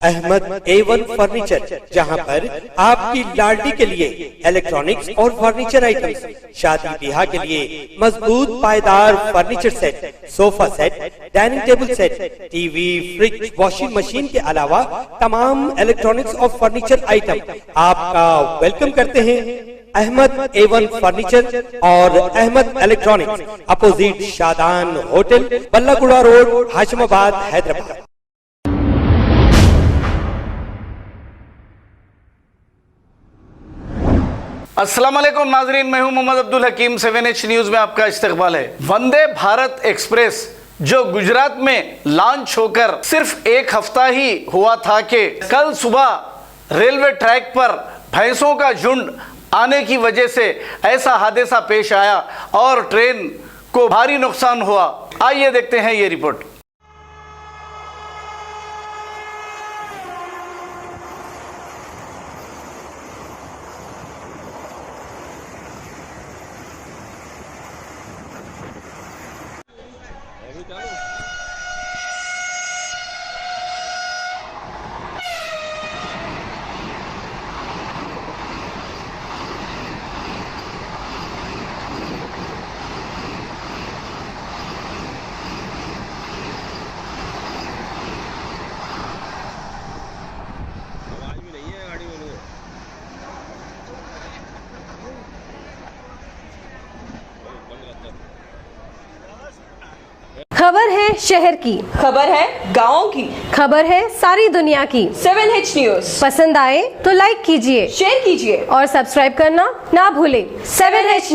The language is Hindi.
अहमद A1 फर्नीचर, जहां पर आपकी लाडली के लिए इलेक्ट्रॉनिक्स और फर्नीचर आइटम्स, शादी ब्याह के लिए मजबूत पायदार furniture set, sofa set, dining table set, TV, fridge, washing machine के अलावा तमाम इलेक्ट्रॉनिक्स और फर्नीचर आइटम आपका वेलकम करते हैं। अहमद A1 फर्नीचर और Ahmed electronics, opposite Shadan hotel, Ballaguda road, Hashimabad, Hyderabad. अस्सलाम वालेकुम नाजरीन, मैं हूं मोहम्मद अब्दुल हकीम। 7H न्यूज़ में आपका इस्तकबाल है। वंदे भारत एक्सप्रेस जो गुजरात में लॉन्च होकर सिर्फ एक हफ्ता ही हुआ था कि कल सुबह रेलवे ट्रैक पर भैंसों का झुंड आने की वजह से ऐसा हादसा पेश आया और ट्रेन को भारी नुकसान हुआ। आइए देखते हैं ये रिपोर्ट। खबर है शहर की, खबर है गाँव की, खबर है सारी दुनिया की। 7H न्यूज़ पसंद आए तो लाइक कीजिए, शेयर कीजिए और सब्सक्राइब करना ना भूलें। 7H news.